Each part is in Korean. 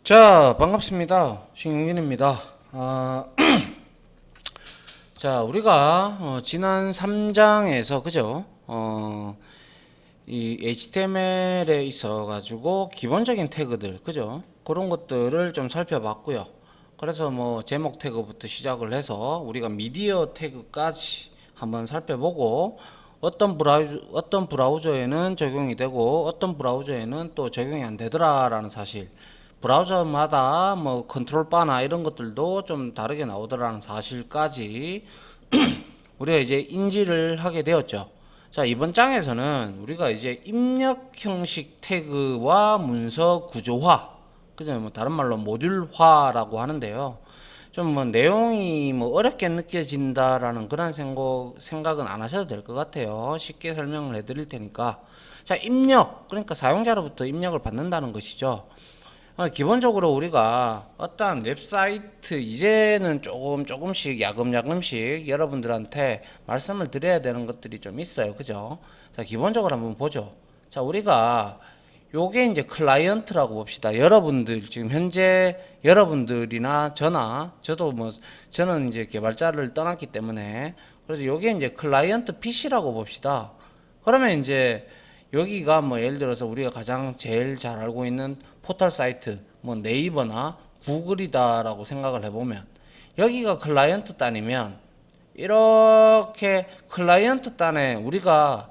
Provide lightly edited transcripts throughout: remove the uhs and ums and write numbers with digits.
자, 반갑습니다. 신용균입니다. 자, 우리가 지난 3장에서 그죠? 이 HTML에 있어가지고 기본적인 태그들, 그죠? 그런 것들을 좀 살펴봤고요. 그래서 뭐 제목 태그부터 시작을 해서 우리가 미디어 태그까지 한번 살펴보고 어떤 브라우저에는 적용이 되고 어떤 브라우저에는 또 적용이 안 되더라라는 사실, 브라우저마다 뭐 컨트롤 바나 이런 것들도 좀 다르게 나오더라는 사실까지 우리가 이제 인지를 하게 되었죠. 자, 이번 장에서는 우리가 이제 입력 형식 태그와 문서 구조화, 그죠? 뭐 다른 말로 모듈화라고 하는데요. 좀 뭐 내용이 뭐 어렵게 느껴진다라는 그런 생각은 안 하셔도 될 것 같아요. 쉽게 설명을 해드릴 테니까. 자, 입력, 그러니까 사용자로부터 입력을 받는다는 것이죠. 기본적으로 우리가 어떠한 웹사이트, 이제는 조금씩 야금야금씩 여러분들한테 말씀을 드려야 되는 것들이 좀 있어요. 그죠? 자, 기본적으로 한번 보죠. 자, 우리가 요게 이제 클라이언트라고 봅시다. 여러분들, 지금 현재 여러분들이나 저도 뭐, 저는 이제 개발자를 떠났기 때문에, 그래서 요게 이제 클라이언트 PC라고 봅시다. 그러면 이제 여기가 뭐 예를 들어서 우리가 가장 제일 잘 알고 있는 포털 사이트, 뭐 네이버나 구글이다라고 생각을 해보면, 여기가 클라이언트 단이면 이렇게 클라이언트 단에 우리가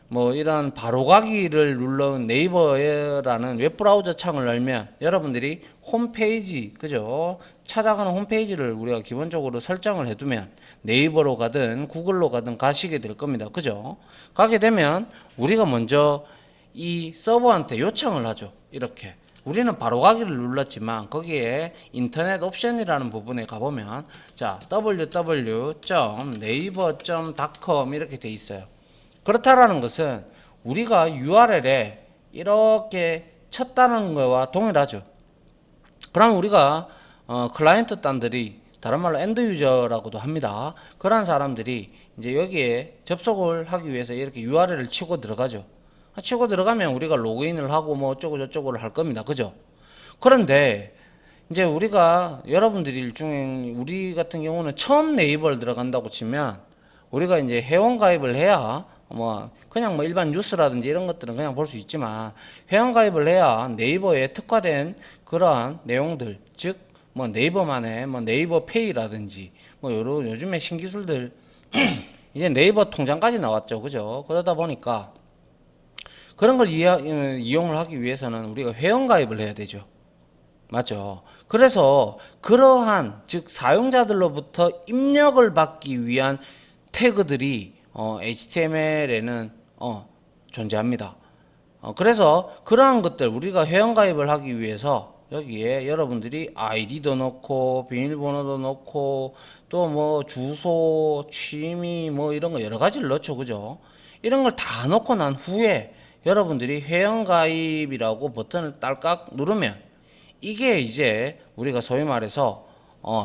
뭐 이런 바로가기를 눌러온 네이버라는 웹브라우저 창을 열면 여러분들이 홈페이지, 그죠? 찾아가는 홈페이지를 우리가 기본적으로 설정을 해두면 네이버로 가든 구글로 가든 가시게 될 겁니다. 그죠? 가게 되면 우리가 먼저 이 서버한테 요청을 하죠. 이렇게. 우리는 바로가기를 눌렀지만 거기에 인터넷 옵션이라는 부분에 가보면 자, www.naver.com 이렇게 돼 있어요. 그렇다라는 것은 우리가 URL에 이렇게 쳤다는 거와 동일하죠. 그럼 우리가 클라이언트 단들이, 다른 말로 엔드 유저라고도 합니다. 그런 사람들이 이제 여기에 접속을 하기 위해서 이렇게 URL을 치고 들어가죠. 치고 들어가면 우리가 로그인을 하고 뭐 어쩌고 저쩌고를 할 겁니다. 그죠? 그런데 이제 우리가, 여러분들이 중에 우리 같은 경우는 처음 네이버를 들어간다고 치면 우리가 이제 회원가입을 해야 뭐 그냥 뭐 일반 뉴스라든지 이런 것들은 그냥 볼 수 있지만, 회원가입을 해야 네이버에 특화된 그러한 내용들, 즉 뭐 네이버만의 뭐 네이버 페이라든지 뭐 여러 요즘에 신기술들 이제 네이버 통장까지 나왔죠. 그죠? 그러다 보니까 그런 걸 이용을 하기 위해서는 우리가 회원가입을 해야 되죠. 맞죠? 그래서 그러한, 즉 사용자들로부터 입력을 받기 위한 태그들이 HTML에는 존재합니다. 그래서 그러한 것들, 우리가 회원가입을 하기 위해서 여기에 여러분들이 아이디도 넣고 비밀번호도 넣고 또 뭐 주소, 취미 뭐 이런 거 여러 가지를 넣죠. 그죠? 이런 걸 다 넣고 난 후에 여러분들이 회원가입이라고 버튼을 딸깍 누르면 이게 이제 우리가 소위 말해서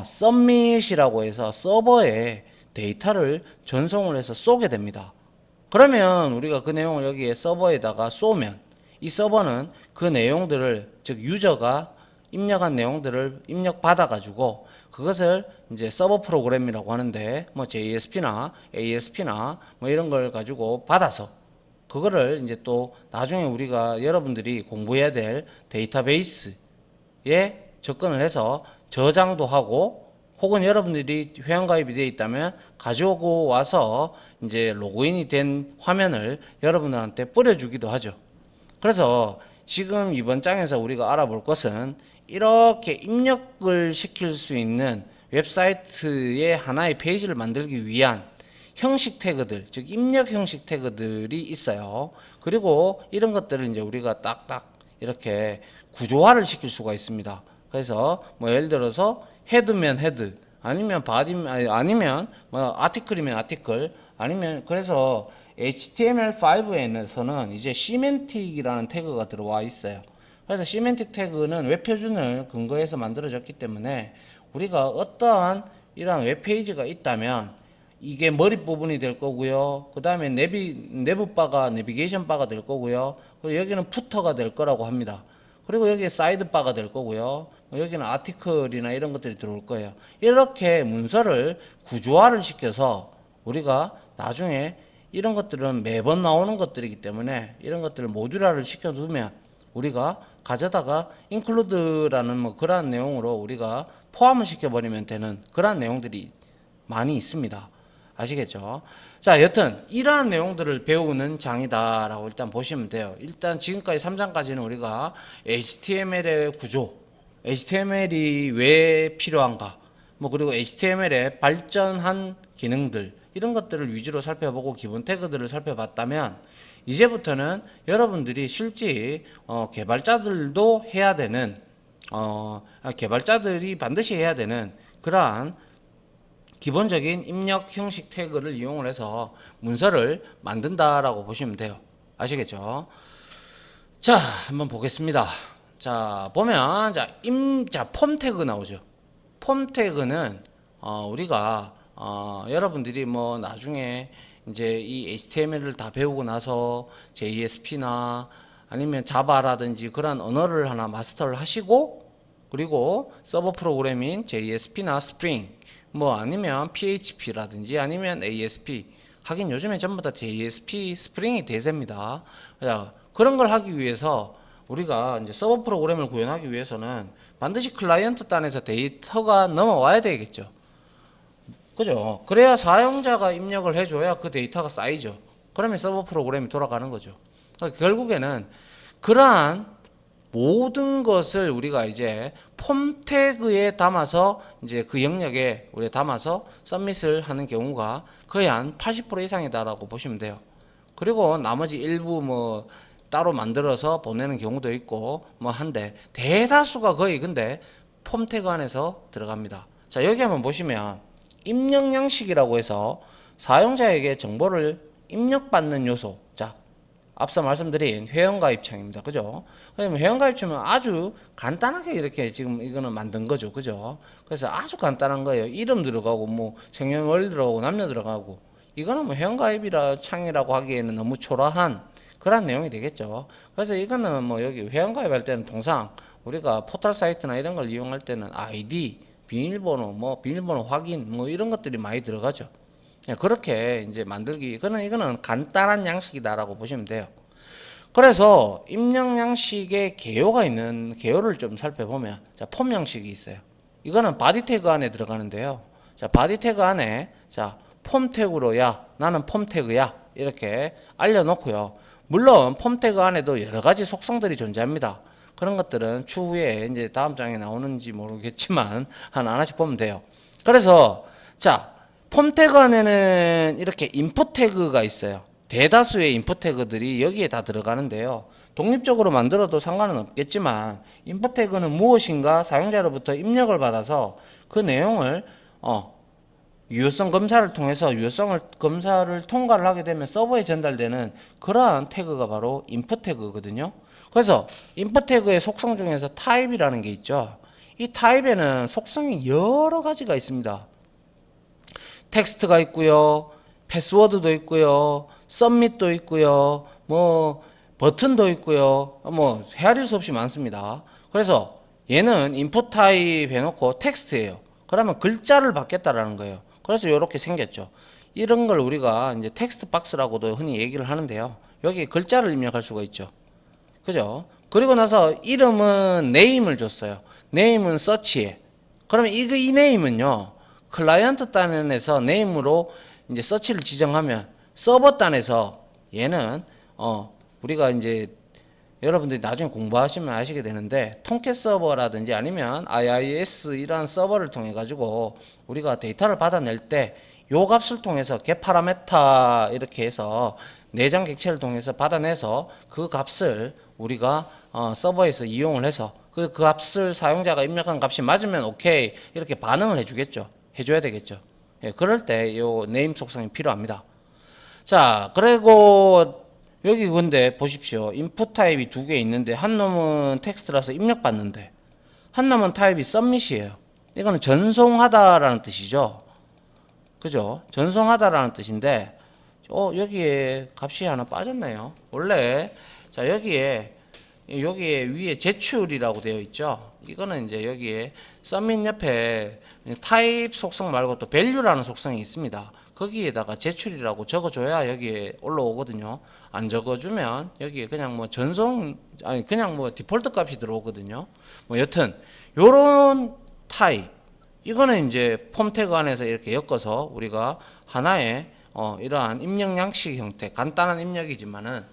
서밋이라고 해서 서버에 데이터를 전송을 해서 쏘게 됩니다. 그러면 우리가 그 내용을 여기에 서버에다가 쏘면 이 서버는 그 내용들을, 즉 유저가 입력한 내용들을 입력받아 가지고 그것을 이제 서버 프로그램이라고 하는데 뭐 JSP나 ASP나 뭐 이런 걸 가지고 받아서 그거를 이제 또 나중에 우리가 여러분들이 공부해야 될 데이터베이스에 접근을 해서 저장도 하고, 혹은 여러분들이 회원가입이 되어 있다면 가지고 와서 이제 로그인이 된 화면을 여러분들한테 뿌려주기도 하죠. 그래서 지금 이번 장에서 우리가 알아볼 것은 이렇게 입력을 시킬 수 있는 웹사이트의 하나의 페이지를 만들기 위한 형식 태그들, 즉 입력 형식 태그들이 있어요. 그리고 이런 것들을 이제 우리가 딱딱 이렇게 구조화를 시킬 수가 있습니다. 그래서 뭐 예를 들어서 헤드면 헤드, 아니면 바디, 아니면 뭐 아티클이면 아티클, 아니면 그래서 HTML5에서는 이제 시멘틱이라는 태그가 들어와 있어요. 그래서 시멘틱 태그는 웹표준을 근거해서 만들어졌기 때문에 우리가 어떠한 이러한 웹페이지가 있다면 이게 머리 부분이 될 거고요. 그 다음에 내부 바가 내비게이션 바가 될 거고요. 그리고 여기는 푸터가 될 거라고 합니다. 그리고 여기에 사이드바가 될 거고요. 여기는 아티클이나 이런 것들이 들어올 거예요. 이렇게 문서를 구조화를 시켜서 우리가 나중에 이런 것들은 매번 나오는 것들이기 때문에 이런 것들을 모듈화를 시켜두면 우리가 가져다가 include라는 뭐 그러한 내용으로 우리가 포함을 시켜버리면 되는 그러한 내용들이 많이 있습니다. 아시겠죠? 자, 여튼 이러한 내용들을 배우는 장이다라고 일단 보시면 돼요. 일단 지금까지 3장까지는 우리가 HTML의 구조, HTML이 왜 필요한가, 뭐 그리고 HTML의 발전한 기능들 이런 것들을 위주로 살펴보고 기본 태그들을 살펴봤다면 이제부터는 여러분들이 실제 개발자들도 해야 되는 개발자들이 반드시 해야 되는 그러한 기본적인 입력 형식 태그를 이용을 해서 문서를 만든다라고 보시면 돼요. 아시겠죠? 자, 한번 보겠습니다. 자, 보면 자, 폼 태그 나오죠. 폼 태그는 우리가 여러분들이 뭐 나중에 이제 이 HTML을 다 배우고 나서 JSP나 아니면 자바라든지 그런 언어를 하나 마스터를 하시고 그리고 서버 프로그래밍 JSP나 스프링 뭐 아니면 PHP라든지 아니면 ASP 하긴 요즘에 전부 다 JSP 스프링이 대세입니다. 그런 걸 하기 위해서 우리가 이제 서버 프로그램을 구현하기 위해서는 반드시 클라이언트 단에서 데이터가 넘어와야 되겠죠. 그죠? 그래야 사용자가 입력을 해줘야 그 데이터가 쌓이죠. 그러면 서버 프로그램이 돌아가는 거죠. 그러니까 결국에는 그러한 모든 것을 우리가 이제 폼 태그에 담아서 이제 그 영역에 우리가 담아서 서밋을 하는 경우가 거의 한 80% 이상이다라고 보시면 돼요. 그리고 나머지 일부 뭐 따로 만들어서 보내는 경우도 있고 뭐 한데 대다수가 거의 근데 폼 태그 안에서 들어갑니다. 자, 여기 한번 보시면 입력 양식이라고 해서 사용자에게 정보를 입력받는 요소. 자, 앞서 말씀드린 회원가입창입니다. 그죠? 왜냐면 회원가입창은 아주 간단하게 이렇게 지금 이거는 만든 거죠. 그죠? 그래서 아주 간단한 거예요. 이름 들어가고 뭐 생년월 들어가고 남녀 들어가고 이거는 뭐 회원가입이라 창이라고 하기에는 너무 초라한 그런 내용이 되겠죠. 그래서 이거는 뭐 여기 회원가입할 때는 통상 우리가 포털 사이트나 이런 걸 이용할 때는 아이디, 비밀번호, 뭐 비밀번호 확인, 뭐 이런 것들이 많이 들어가죠. 그렇게 이제 만들기, 이거는 간단한 양식이다라고 보시면 돼요. 그래서 입력 양식의 개요가 있는 개요를 좀 살펴보면, 자, 폼 양식이 있어요. 이거는 바디 태그 안에 들어가는데요. 자, 바디 태그 안에, 자, 폼 태그로, 야, 나는 폼 태그야. 이렇게 알려놓고요. 물론 폼 태그 안에도 여러 가지 속성들이 존재합니다. 그런 것들은 추후에 이제 다음 장에 나오는지 모르겠지만 하나씩 보면 돼요. 그래서 자, 폼 태그 안에는 이렇게 인풋 태그가 있어요. 대다수의 인풋 태그들이 여기에 다 들어가는데요. 독립적으로 만들어도 상관은 없겠지만 인풋 태그는 무엇인가 사용자로부터 입력을 받아서 그 내용을 유효성 검사를 통해서 유효성을 검사를 통과를 하게 되면 서버에 전달되는 그러한 태그가 바로 인풋 태그거든요. 그래서 인풋 태그의 속성 중에서 타입이라는 게 있죠. 이 타입에는 속성이 여러 가지가 있습니다. 텍스트가 있고요, 패스워드도 있고요, 서밋도 있고요, 뭐 버튼도 있고요, 뭐 헤아릴 수 없이 많습니다. 그래서 얘는 인풋 타입 해놓고 텍스트예요. 그러면 글자를 받겠다라는 거예요. 그래서 이렇게 생겼죠. 이런 걸 우리가 이제 텍스트 박스라고도 흔히 얘기를 하는데요. 여기 글자를 입력할 수가 있죠. 그죠? 그리고 나서 이름은 네임을 줬어요. 네임은 서치에. 그러면 이 네임은요, 클라이언트 단에서 네임으로 이제 서치를 지정하면 서버 단에서 얘는 우리가 이제 여러분들이 나중에 공부하시면 아시게 되는데 통캣 서버라든지 아니면 IIS 이런 서버를 통해 가지고 우리가 데이터를 받아낼 때 요 값을 통해서 get 파라메타 이렇게 해서 내장 객체를 통해서 받아내서 그 값을 우리가 서버에서 이용을 해서 그 값을 사용자가 입력한 값이 맞으면 오케이 이렇게 반응을 해주겠죠. 해줘야 되겠죠. 예, 그럴 때 요 네임 속성이 필요합니다. 자, 그리고 여기 근데 보십시오. 인풋 타입이 두 개 있는데 한 놈은 텍스트라서 입력받는데 한 놈은 타입이 서밋이에요. 이거는 전송하다라는 뜻이죠. 그죠? 전송하다라는 뜻인데 여기에 값이 하나 빠졌네요. 원래 자 여기에 여기에 위에 제출이라고 되어 있죠. 이거는 이제 여기에 서밋 옆에 타입 속성 말고 또 value라는 속성이 있습니다. 거기에다가 제출이라고 적어줘야 여기에 올라오거든요. 안 적어주면 여기에 그냥 뭐 전송 아니 그냥 뭐 디폴트 값이 들어오거든요. 뭐 여튼 요런 타입 이거는 이제 폼 태그 안에서 이렇게 엮어서 우리가 하나의 이러한 입력 양식 형태 간단한 입력이지만은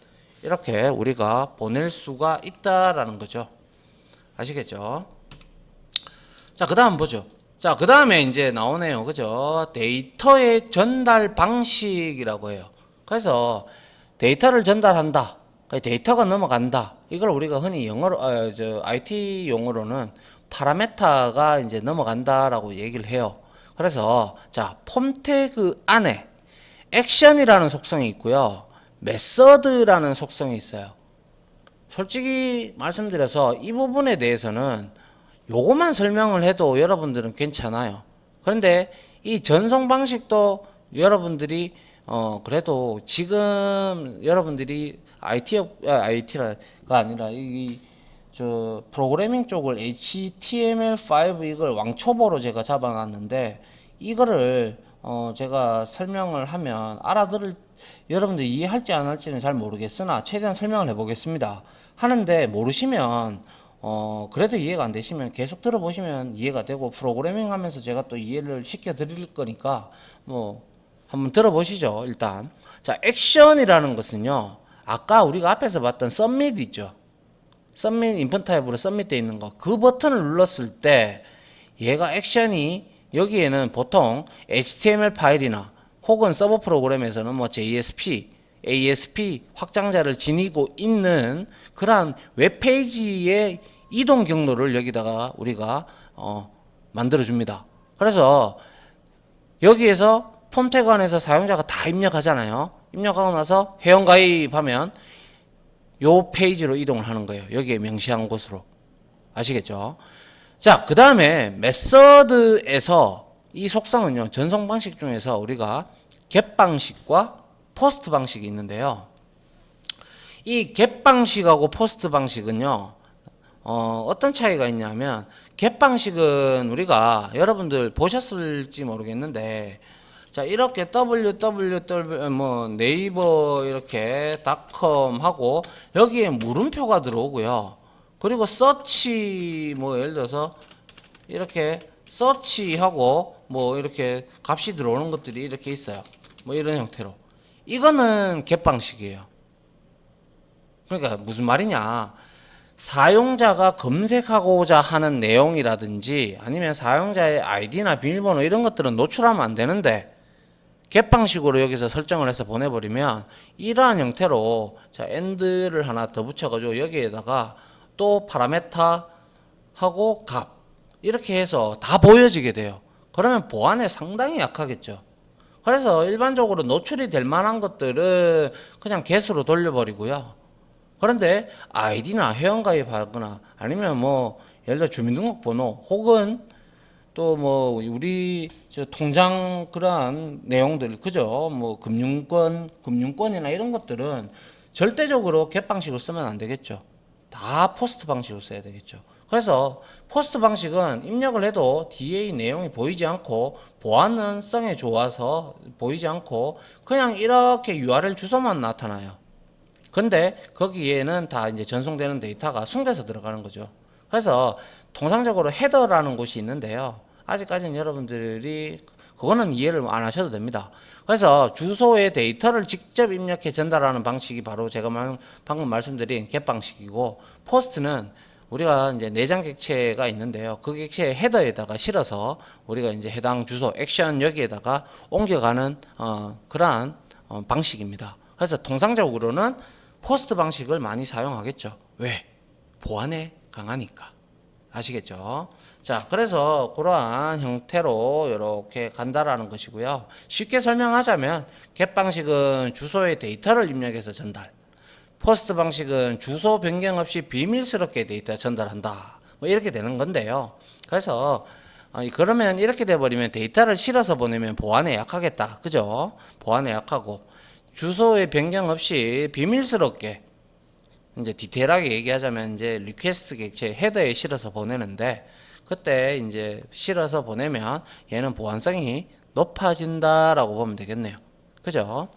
이렇게 우리가 보낼 수가 있다라는 거죠. 아시겠죠? 자, 그 다음 보죠. 자, 그 다음에 이제 나오네요. 그죠? 데이터의 전달 방식이라고 해요. 그래서 데이터를 전달한다. 데이터가 넘어간다. 이걸 우리가 흔히 영어로, IT 용어로는 파라메타가 이제 넘어간다라고 얘기를 해요. 그래서, 자, 폼 태그 안에 액션이라는 속성이 있고요. 메서드라는 속성이 있어요. 솔직히 말씀드려서 이 부분에 대해서는 요것만 설명을 해도 여러분들은 괜찮아요. 그런데 이 전송 방식도 여러분들이 그래도 지금 여러분들이 IT가 아니라 저 프로그래밍 쪽을 HTML5 이걸 왕초보로 제가 잡아놨는데 이거를 제가 설명을 하면 여러분들 이해할지 안 할지는 잘 모르겠으나 최대한 설명을 해보겠습니다. 하는데 모르시면 그래도 이해가 안 되시면 계속 들어보시면 이해가 되고 프로그래밍 하면서 제가 또 이해를 시켜 드릴 거니까 뭐 한번 들어보시죠. 일단 자, 액션이라는 것은요, 아까 우리가 앞에서 봤던 submit 있죠. submit 인풋 타입으로 submit 돼 있는 거, 그 버튼을 눌렀을 때 얘가 액션이 여기에는 보통 HTML 파일이나 혹은 서버 프로그램에서는 뭐 JSP, ASP 확장자를 지니고 있는 그러한 웹페이지의 이동 경로를 여기다가 우리가 만들어 줍니다. 그래서 여기에서 폼 태그 안에서 사용자가 다 입력하잖아요. 입력하고 나서 회원 가입하면 요 페이지로 이동을 하는 거예요. 여기에 명시한 곳으로. 아시겠죠? 자, 그 다음에 메서드에서 이 속성은요, 전송 방식 중에서 우리가 get 방식과 포스트 방식이 있는데요. 이 get 방식하고 포스트 방식은요, 어떤 차이가 있냐면, get 방식은 우리가 여러분들 보셨을지 모르겠는데, 자, 이렇게 뭐 네이버 이렇게 닷컴 하고 여기에 물음표가 들어오고요. 그리고 서치 뭐 예를 들어서 이렇게 서치하고 뭐 이렇게 값이 들어오는 것들이 이렇게 있어요. 뭐 이런 형태로. 이거는 get 방식이에요. 그러니까 무슨 말이냐? 사용자가 검색하고자 하는 내용이라든지 아니면 사용자의 아이디나 비밀번호 이런 것들은 노출하면 안 되는데 get 방식으로 여기서 설정을 해서 보내버리면 이러한 형태로 자, end를 하나 더 붙여가지고 여기에다가 또 파라메타 하고 값 이렇게 해서 다 보여지게 돼요. 그러면 보안에 상당히 약하겠죠. 그래서 일반적으로 노출이 될 만한 것들은 그냥 get으로 돌려버리고요. 그런데 아이디나 회원가입하거나 아니면 뭐 예를 들어 주민등록번호 혹은 또 뭐 우리 저 통장 그러한 내용들 그죠? 뭐 금융권이나 이런 것들은 절대적으로 get 방식으로 쓰면 안 되겠죠. 다 포스트 방식으로 써야 되겠죠. 그래서 포스트 방식은 입력을 해도 DA 내용이 보이지 않고 보안성에 좋아서 보이지 않고 그냥 이렇게 URL 주소만 나타나요. 근데 거기에는 다 이제 전송되는 데이터가 숨겨서 들어가는 거죠. 그래서 통상적으로 헤더라는 곳이 있는데요. 아직까지는 여러분들이 그거는 이해를 안 하셔도 됩니다. 그래서 주소의 데이터를 직접 입력해 전달하는 방식이 바로 제가 방금 말씀드린 get 방식이고, 포스트는 우리가 이제 내장 객체가 있는데요. 그 객체의 헤더에다가 실어서 우리가 이제 해당 주소 액션 여기에다가 옮겨가는 그러한 방식입니다. 그래서 통상적으로는 포스트 방식을 많이 사용하겠죠. 왜? 보안에 강하니까. 아시겠죠? 자, 그래서 그러한 형태로 이렇게 간다라는 것이고요. 쉽게 설명하자면 get 방식은 주소의 데이터를 입력해서 전달, 포스트 방식은 주소 변경 없이 비밀스럽게 데이터 전달한다. 뭐 이렇게 되는 건데요. 그래서 그러면 이렇게 돼버리면 데이터를 실어서 보내면 보안에 약하겠다. 그죠? 보안에 약하고 주소의 변경 없이 비밀스럽게 이제 디테일하게 얘기하자면 이제 리퀘스트 객체 헤더에 실어서 보내는데, 그때 이제 실어서 보내면 얘는 보안성이 높아진다라고 보면 되겠네요. 그죠?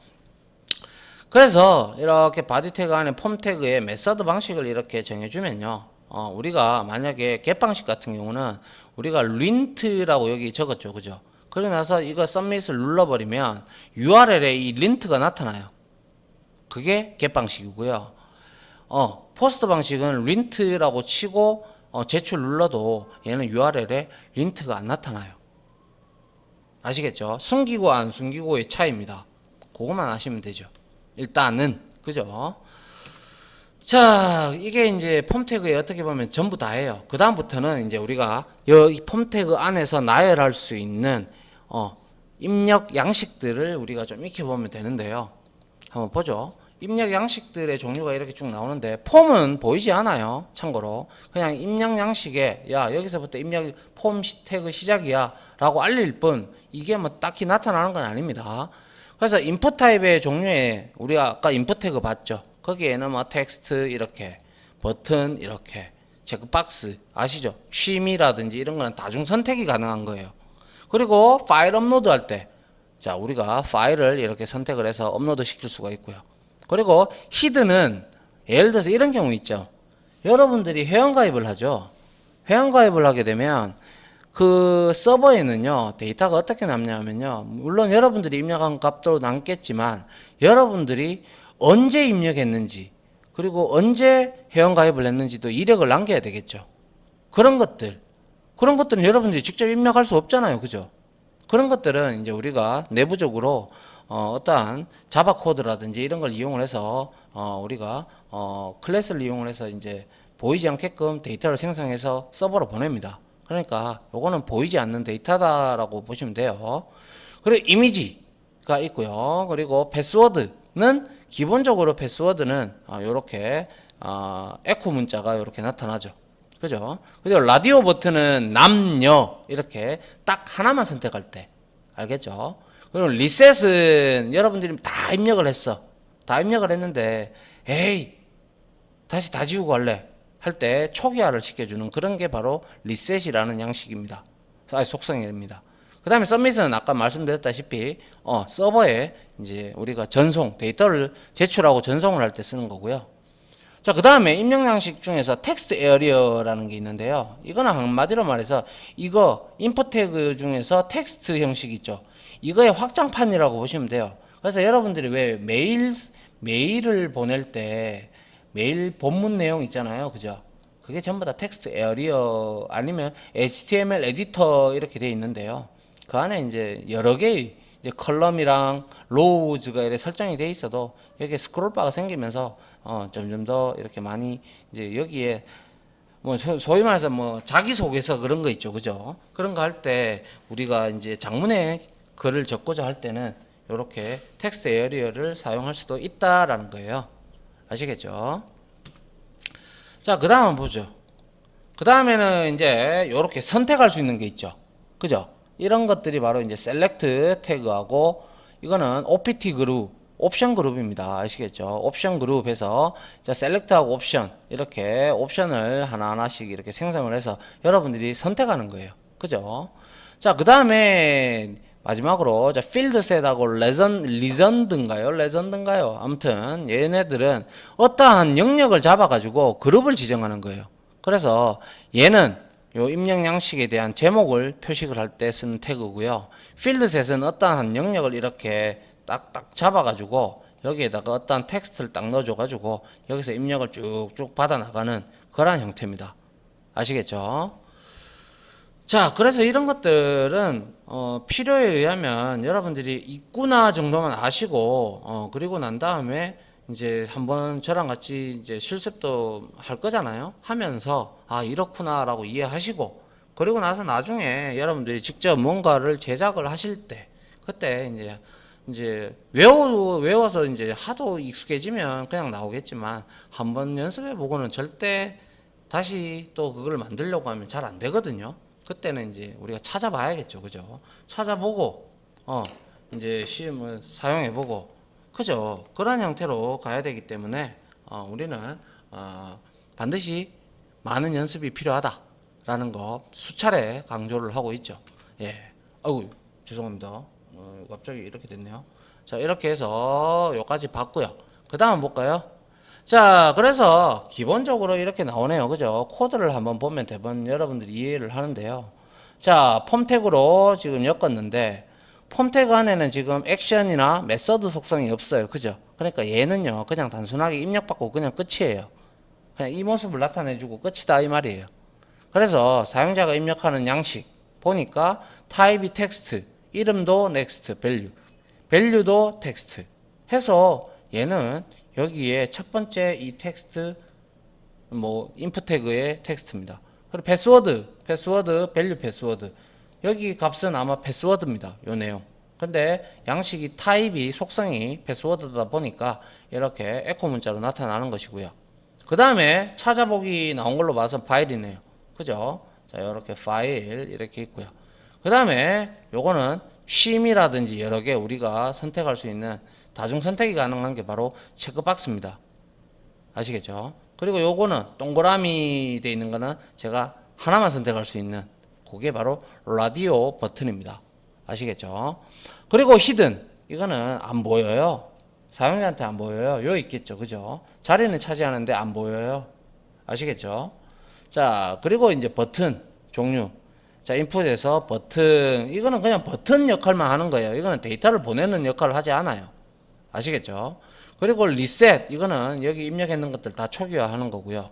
그래서 이렇게 바디 태그 안에 폼 태그의 메서드 방식을 이렇게 정해주면요. 우리가 만약에 get 방식 같은 경우는 우리가 lint라고 여기 적었죠. 그죠? 그러고 나서 이거 submit을 눌러버리면 URL에 이 lint가 나타나요. 그게 get 방식이고요. 포스트 방식은 lint라고 치고 제출 눌러도 얘는 URL에 lint가 안 나타나요. 아시겠죠? 숨기고 안 숨기고의 차이입니다. 그것만 아시면 되죠. 일단은. 그죠? 자, 이게 이제 폼 태그에 어떻게 보면 전부 다예요. 그 다음부터는 이제 우리가 이 폼 태그 안에서 나열할 수 있는 입력 양식들을 우리가 좀 익혀보면 되는데요. 한번 보죠. 입력 양식들의 종류가 이렇게 쭉 나오는데, 폼은 보이지 않아요. 참고로 그냥 입력 양식에 야 여기서부터 입력 폼 태그 시작이야 라고 알릴 뿐, 이게 뭐 딱히 나타나는 건 아닙니다. 그래서 인풋 타입의 종류에 우리가 아까 인풋 태그 봤죠. 거기에는 뭐 텍스트 이렇게, 버튼 이렇게, 체크박스 아시죠? 취미라든지 이런 거는 다중 선택이 가능한 거예요. 그리고 파일 업로드 할 때, 자 우리가 파일을 이렇게 선택을 해서 업로드 시킬 수가 있고요. 그리고 히드는 예를 들어서 이런 경우 있죠. 여러분들이 회원가입을 하죠. 회원가입을 하게 되면 그 서버에는요 데이터가 어떻게 남냐면요, 물론 여러분들이 입력한 값도 남겠지만 여러분들이 언제 입력했는지, 그리고 언제 회원가입을 했는지도 이력을 남겨야 되겠죠. 그런 것들은 여러분들이 직접 입력할 수 없잖아요. 그죠? 그런 것들은 이제 우리가 내부적으로 어떠한 자바 코드라든지 이런 걸 이용을 해서 우리가 클래스를 이용을 해서 이제 보이지 않게끔 데이터를 생성해서 서버로 보냅니다. 그러니까 요거는 보이지 않는 데이터다라고 보시면 돼요. 그리고 이미지가 있고요. 그리고 패스워드는 기본적으로 패스워드는 요렇게 에코 문자가 요렇게 나타나죠. 그죠? 그리고 라디오 버튼은 남녀 이렇게 딱 하나만 선택할 때, 알겠죠? 그리고 리셋은 여러분들이 다 입력을 했어. 다 입력을 했는데 에이 다시 다 지우고 갈래 할 때 초기화를 시켜주는 그런 게 바로 리셋이라는 양식입니다. 속성입니다. 그 다음에 서밋은 아까 말씀드렸다시피 서버에 이제 우리가 전송, 데이터를 제출하고 전송을 할 때 쓰는 거고요. 자, 그 다음에 입력 양식 중에서 텍스트 에어리어라는 게 있는데요. 이거는 한마디로 말해서 이거 인풋 태그 중에서 텍스트 형식 있죠. 이거의 확장판이라고 보시면 돼요. 그래서 여러분들이 왜 메일을 보낼 때 메일 본문 내용 있잖아요. 그죠? 그게 전부 다 텍스트 에어리어 아니면 HTML 에디터 이렇게 돼 있는데요. 그 안에 이제 여러 개의 이제 컬럼이랑 로우즈가 이렇게 설정이 돼 있어도 여기에 스크롤바가 생기면서 점점 더 이렇게 많이 이제 여기에 뭐 소위 말해서 뭐 자기소개서 그런 거 있죠. 그죠? 그런 거 할 때 우리가 이제 장문에 글을 적고자 할 때는 이렇게 텍스트 에어리어를 사용할 수도 있다라는 거예요. 아시겠죠? 자, 그 다음 보죠. 그 다음에는 이제 이렇게 선택할 수 있는 게 있죠. 그죠? 이런 것들이 바로 이제 셀렉트 태그하고, 이거는 OPT 그룹, 옵션 그룹입니다. 아시겠죠? 옵션 그룹에서 자, 셀렉트하고 옵션, 이렇게 옵션을 하나하나씩 이렇게 생성을 해서 여러분들이 선택하는 거예요. 그죠? 자, 그 다음에 마지막으로 자, 필드셋하고 레전드인가요? 아무튼 얘네들은 어떠한 영역을 잡아가지고 그룹을 지정하는 거예요. 그래서 얘는 요 입력 양식에 대한 제목을 표식을 할 때 쓰는 태그고요. 필드셋은 어떠한 영역을 이렇게 딱딱 잡아가지고 여기에다가 어떠한 텍스트를 딱 넣어줘가지고 여기서 입력을 쭉쭉 받아나가는 그런 형태입니다. 아시겠죠? 자, 그래서 이런 것들은 필요에 의하면 여러분들이 있구나 정도만 아시고 그리고 난 다음에 이제 한번 저랑 같이 이제 실습도 할 거잖아요. 하면서 아 이렇구나라고 이해하시고, 그리고 나서 나중에 여러분들이 직접 뭔가를 제작을 하실 때 그때 이제 외워서 이제 하도 익숙해지면 그냥 나오겠지만 한번 연습해 보고는 절대 다시 또 그걸 만들려고 하면 잘 안 되거든요. 그때는 이제 우리가 찾아봐야겠죠. 그죠? 찾아보고 이제 시험을 사용해보고, 그죠? 그런 형태로 가야 되기 때문에 우리는 반드시 많은 연습이 필요하다라는 거 수차례 강조를 하고 있죠. 예. 아이고 죄송합니다. 갑자기 이렇게 됐네요. 자 이렇게 해서 여기까지 봤고요. 그 다음 볼까요? 자 그래서 기본적으로 이렇게 나오네요. 그죠? 코드를 한번 보면 대부분 여러분들이 이해를 하는데요. 자 폼 태그로 지금 엮었는데 폼 태그 안에는 지금 액션이나 메서드 속성이 없어요. 그죠? 그러니까 얘는요 그냥 단순하게 입력받고 그냥 끝이에요. 그냥 이 모습을 나타내주고 끝이다 이 말이에요. 그래서 사용자가 입력하는 양식 보니까 타입이 텍스트, 이름도 next, value도 텍스트 해서 얘는 여기에 첫 번째 이 텍스트 뭐 input 태그의 텍스트입니다. 그리고 패스워드, value 패스워드 여기 값은 아마 패스워드입니다. 요 내용. 근데 양식이 타입이 속성이 패스워드다 보니까 이렇게 에코 문자로 나타나는 것이고요. 그 다음에 찾아보기 나온 걸로 봐서 파일이네요. 그죠? 자, 이렇게 파일 이렇게 있고요. 그 다음에 요거는 취미라든지 여러 개 우리가 선택할 수 있는 다중 선택이 가능한 게 바로 체크박스입니다. 아시겠죠? 그리고 요거는 동그라미 돼 있는 거는 제가 하나만 선택할 수 있는 그게 바로 라디오 버튼입니다. 아시겠죠? 그리고 히든 이거는 안 보여요. 사용자한테 안 보여요. 여기 있겠죠. 그죠? 자리는 차지하는데 안 보여요. 아시겠죠? 자, 그리고 이제 버튼 종류. 자, 인풋에서 버튼. 이거는 그냥 버튼 역할만 하는 거예요. 이거는 데이터를 보내는 역할을 하지 않아요. 아시겠죠? 그리고 리셋. 이거는 여기 입력했는 것들 다 초기화하는 거고요.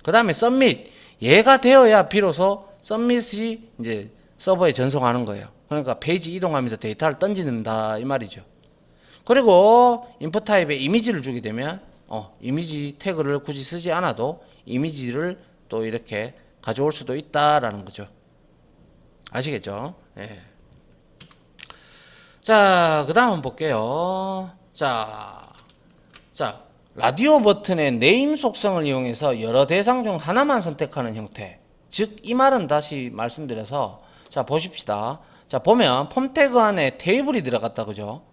그 다음에 서밋. 얘가 되어야 비로소 서밋이 이제 서버에 전송하는 거예요. 그러니까 페이지 이동하면서 데이터를 던진다 이 말이죠. 그리고 인풋 타입에 이미지를 주게 되면 이미지 태그를 굳이 쓰지 않아도 이미지를 또 이렇게 가져올 수도 있다라는 거죠. 아시겠죠? 예. 자, 그 다음 볼게요. 자, 라디오 버튼의 네임 속성을 이용해서 여러 대상 중 하나만 선택하는 형태. 즉, 이 말은 다시 말씀드려서 자, 보십시다. 자, 보면 폼 태그 안에 테이블이 들어갔다. 그죠?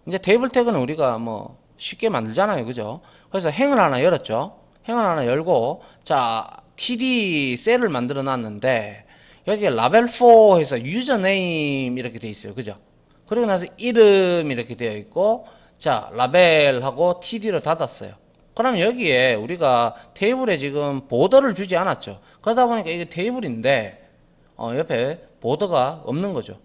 이제 테이블 태그는 우리가 뭐 쉽게 만들잖아요. 그죠? 그래서 행을 하나 열었죠. 행을 하나 열고 자 td 셀을 만들어 놨는데 여기에 라벨 4 해서 유저네임 이렇게 돼 있어요. 그죠? 그리고 나서 이름 이렇게 되어 있고 자 라벨하고 td로 닫았어요. 그럼 여기에 우리가 테이블에 지금 보더를 주지 않았죠. 그러다 보니까 이게 테이블인데 옆에 보더가 없는 거죠.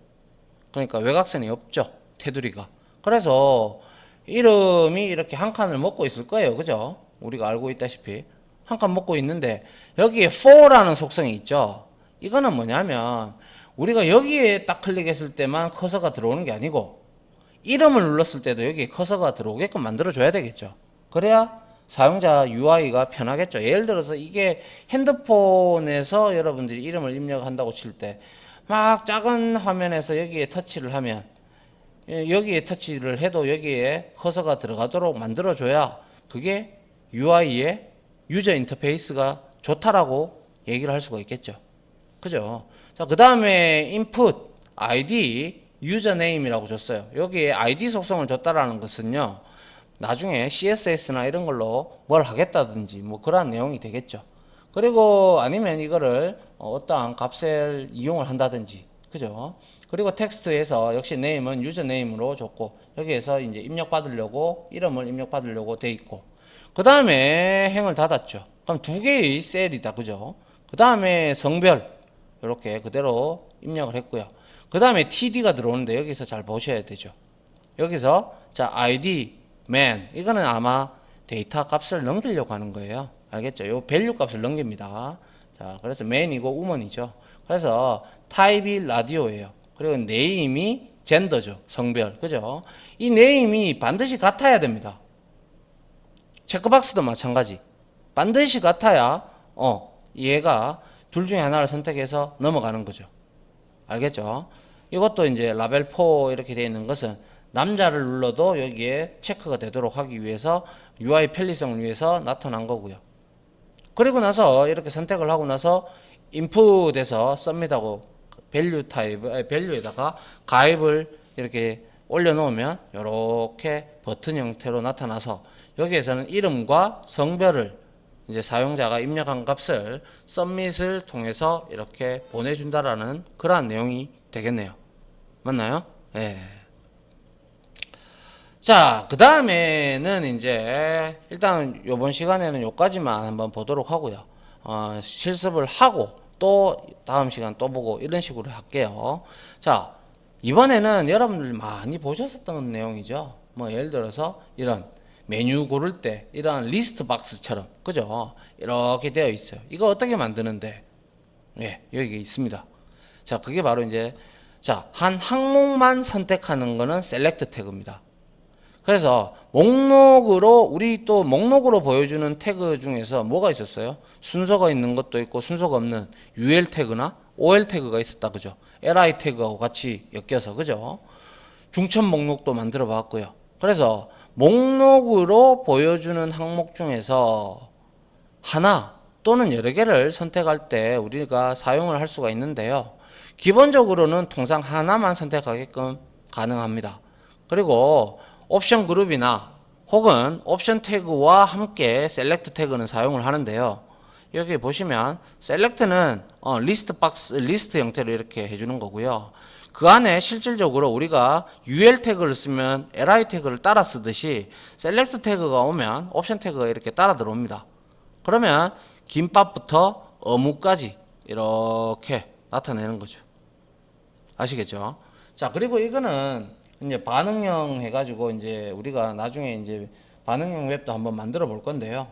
그러니까 외곽선이 없죠. 테두리가. 그래서 이름이 이렇게 한 칸을 먹고 있을 거예요. 그죠? 우리가 알고 있다시피 한 칸 먹고 있는데 여기에 for라는 속성이 있죠. 이거는 뭐냐면 우리가 여기에 딱 클릭했을 때만 커서가 들어오는 게 아니고 이름을 눌렀을 때도 여기에 커서가 들어오게끔 만들어 줘야 되겠죠. 그래야 사용자 UI가 편하겠죠. 예를 들어서 이게 핸드폰에서 여러분들이 이름을 입력한다고 칠 때 막 작은 화면에서 여기에 터치를 하면 여기에 터치를 해도 여기에 커서가 들어가도록 만들어줘야 그게 UI의 유저 인터페이스가 좋다라고 얘기를 할 수가 있겠죠. 그죠? 자, 그 다음에 input id 유저네임이라고 줬어요. 여기에 id 속성을 줬다라는 것은요, 나중에 CSS나 이런 걸로 뭘 하겠다든지 뭐 그런 내용이 되겠죠. 그리고 아니면 이거를 어떠한 값을 이용을 한다든지, 그죠? 그리고 텍스트에서 역시 네임은 유저 네임으로 줬고 여기에서 이제 입력 받으려고 이름을 입력 받으려고 돼 있고 그 다음에 행을 닫았죠. 그럼 두 개의 셀이다, 그죠? 그 다음에 성별 이렇게 그대로 입력을 했고요. 그 다음에 td가 들어오는데 여기서 잘 보셔야 되죠. 여기서 자 id man 이거는 아마 데이터 값을 넘기려고 하는 거예요. 알겠죠? 요 밸류 값을 넘깁니다. 자, 그래서 man이고 woman이죠. 그래서 타입이 라디오예요. 그리고 네임이 젠더죠. 성별. 그죠? 이 네임이 반드시 같아야 됩니다. 체크박스도 마찬가지. 반드시 같아야 얘가 둘 중에 하나를 선택해서 넘어가는 거죠. 알겠죠? 이것도 이제 라벨 4 이렇게 되어 있는 것은 남자를 눌러도 여기에 체크가 되도록 하기 위해서 UI 편리성을 위해서 나타난 거고요. 그리고 나서 이렇게 선택을 하고 나서 인풋에서 submit하고 밸류 타입, 밸류에다가 가입을 이렇게 올려놓으면 이렇게 버튼 형태로 나타나서 여기에서는 이름과 성별을 이제 사용자가 입력한 값을 submit을 통해서 이렇게 보내준다라는 그러한 내용이 되겠네요. 맞나요? 예. 자, 그 다음에는 이제 일단 요번 시간에는 요까지만 한번 보도록 하고요. 실습을 하고 또 다음 시간 또 보고 이런 식으로 할게요. 자, 이번에는 여러분들 많이 보셨었던 내용이죠. 뭐 예를 들어서 이런 메뉴 고를 때 이런 리스트 박스처럼, 그죠? 이렇게 되어 있어요. 이거 어떻게 만드는데? 예, 여기 있습니다. 자, 그게 바로 이제 자, 한 항목만 선택하는 거는 셀렉트 태그입니다. 그래서 목록으로 우리 또 목록으로 보여주는 태그 중에서 뭐가 있었어요? 순서가 있는 것도 있고 순서가 없는 UL 태그나 OL 태그가 있었다, 그죠? LI 태그하고 같이 엮여서, 그죠? 중첩 목록도 만들어 봤고요. 그래서 목록으로 보여주는 항목 중에서 하나 또는 여러 개를 선택할 때 우리가 사용을 할 수가 있는데요. 기본적으로는 통상 하나만 선택하게끔 가능합니다. 그리고 옵션 그룹이나 혹은 옵션 태그와 함께 셀렉트 태그는 사용을 하는데요. 여기 보시면 셀렉트는 리스트 박스, 리스트 형태로 이렇게 해주는 거고요. 그 안에 실질적으로 우리가 UL 태그를 쓰면 LI 태그를 따라 쓰듯이 셀렉트 태그가 오면 옵션 태그가 이렇게 따라 들어옵니다. 그러면 김밥부터 어묵까지 이렇게 나타내는 거죠. 아시겠죠? 자, 그리고 이거는 이제 반응형 해가지고 이제 우리가 나중에 이제 반응형 웹도 한번 만들어 볼 건데요.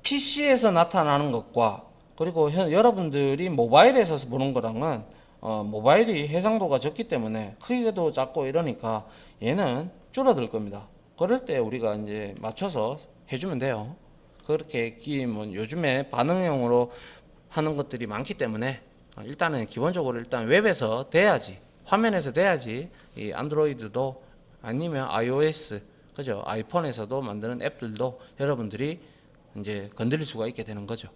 PC에서 나타나는 것과 그리고 여러분들이 모바일에서 보는 거랑은 모바일이 해상도가 적기 때문에 크기도 작고 이러니까 얘는 줄어들 겁니다. 그럴 때 우리가 이제 맞춰서 해주면 돼요. 그렇게 뭐 요즘에 반응형으로 하는 것들이 많기 때문에 일단은 기본적으로 일단 웹에서 돼야지, 화면에서 돼야지 이 안드로이드도 아니면 iOS, 그죠? 아이폰에서도 만드는 앱들도 여러분들이 이제 건드릴 수가 있게 되는 거죠.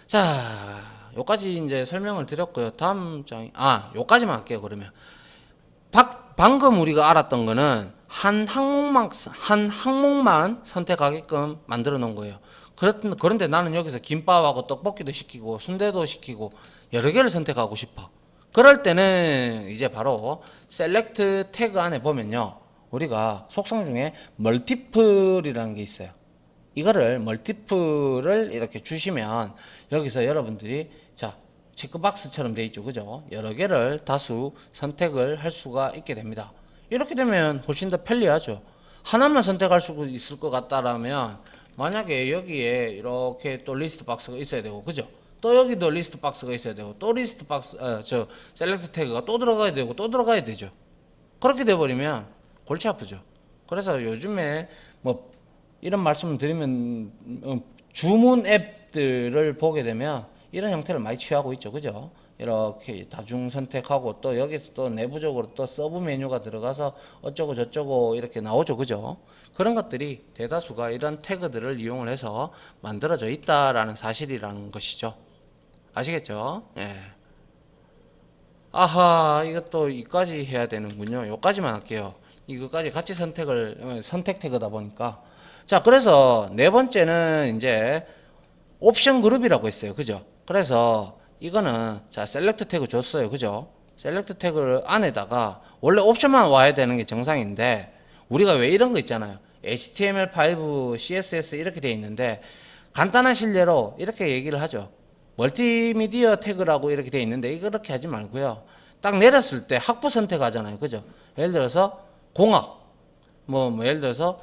자, 요까지 이제 설명을 드렸고요. 다음 장이 요까지만 할게요. 그러면 방금 우리가 알았던 거는 한 항목만 선택하게끔 만들어 놓은 거예요. 그런데 나는 여기서 김밥하고 떡볶이도 시키고 순대도 시키고 여러 개를 선택하고 싶어. 그럴 때는 이제 바로 셀렉트 태그 안에 보면요, 우리가 속성 중에 멀티플이라는 게 있어요. 이거를 멀티플을 이렇게 주시면 여기서 여러분들이 자, 체크박스처럼 돼 있죠, 그죠? 여러 개를 다수 선택을 할 수가 있게 됩니다. 이렇게 되면 훨씬 더 편리하죠. 하나만 선택할 수 있을 것 같다라면 만약에 여기에 이렇게 또 리스트 박스가 있어야 되고, 그죠? 또 여기도 리스트 박스가 있어야 되고, 또 리스트 박스, 셀렉트 태그가 또 들어가야 되고, 또 들어가야 되죠. 그렇게 돼버리면 골치 아프죠. 그래서 요즘에 뭐 이런 말씀을 드리면 주문 앱들을 보게 되면 이런 형태를 많이 취하고 있죠, 그죠? 이렇게 다중 선택하고 또 여기서 또 내부적으로 또 서브 메뉴가 들어가서 어쩌고 저쩌고 이렇게 나오죠, 그죠? 그런 것들이 대다수가 이런 태그들을 이용을 해서 만들어져 있다라는 사실이라는 것이죠. 아시겠죠? 예. 아하, 이것도 이까지 해야 되는군요. 요까지만 할게요. 이거까지 같이 선택 태그다 보니까. 자, 그래서 네 번째는 이제 옵션 그룹이라고 했어요, 그죠? 그래서 이거는 자, 셀렉트 태그 줬어요, 그죠? 셀렉트 태그 안에다가 원래 옵션만 와야 되는 게 정상인데 우리가 왜 이런 거 있잖아요. HTML5, CSS 이렇게 돼 있는데 간단한 실례로 이렇게 얘기를 하죠. 멀티미디어 태그라고 이렇게 돼 있는데 이렇게 하지 말고요. 딱 내렸을 때 학부 선택하잖아요, 그죠? 예를 들어서 공학, 뭐 예를 들어서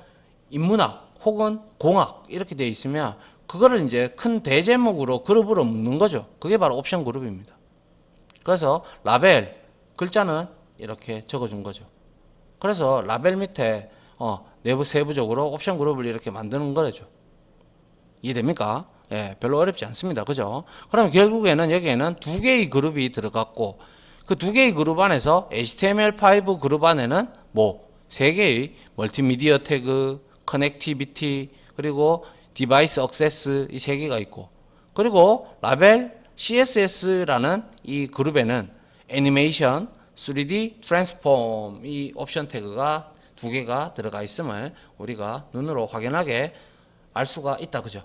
인문학 혹은 공학 이렇게 돼 있으면 그거를 이제 큰 대제목으로 그룹으로 묶는 거죠. 그게 바로 옵션 그룹입니다. 그래서 라벨 글자는 이렇게 적어준 거죠. 그래서 라벨 밑에 내부 세부적으로 옵션 그룹을 이렇게 만드는 거죠. 이해됩니까? 예, 별로 어렵지 않습니다. 그죠? 그럼 결국에는 여기에는 두 개의 그룹이 들어갔고 그 두 개의 그룹 안에서 HTML5 그룹 안에는 뭐 세 개의 멀티미디어 태그, 커넥티비티, 그리고 디바이스 억세스 이 세 개가 있고, 그리고 라벨 CSS라는 이 그룹에는 애니메이션, 3D 트랜스폼 이 옵션 태그가 두 개가 들어가 있음을 우리가 눈으로 확연하게 알 수가 있다. 그죠?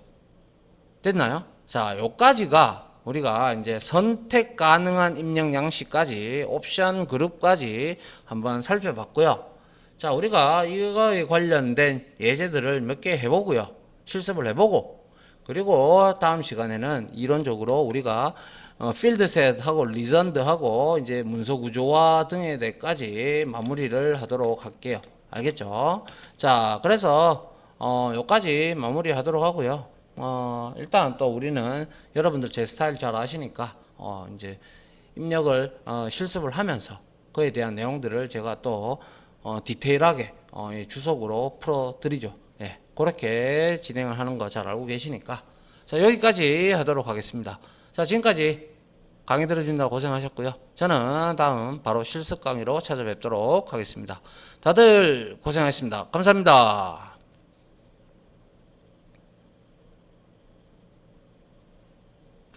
됐나요? 자, 요까지가 우리가 이제 선택 가능한 입력 양식까지 옵션 그룹까지 한번 살펴봤고요. 자, 우리가 이거에 관련된 예제들을 몇 개 해보고요. 실습을 해보고, 그리고 다음 시간에는 이론적으로 우리가 필드셋하고 리전드하고 이제 문서 구조화 등에 대해까지 마무리를 하도록 할게요. 알겠죠? 자, 그래서 요까지 마무리 하도록 하고요. 일단 또 우리는 여러분들 제 스타일 잘 아시니까 이제 입력을 실습을 하면서 그에 대한 내용들을 제가 또 디테일하게 주석으로 풀어 드리죠. 예, 그렇게 진행을 하는 거 잘 알고 계시니까. 자, 여기까지 하도록 하겠습니다. 자, 지금까지 강의 들어준다고 고생하셨고요. 저는 다음 바로 실습 강의로 찾아뵙도록 하겠습니다. 다들 고생하셨습니다. 감사합니다.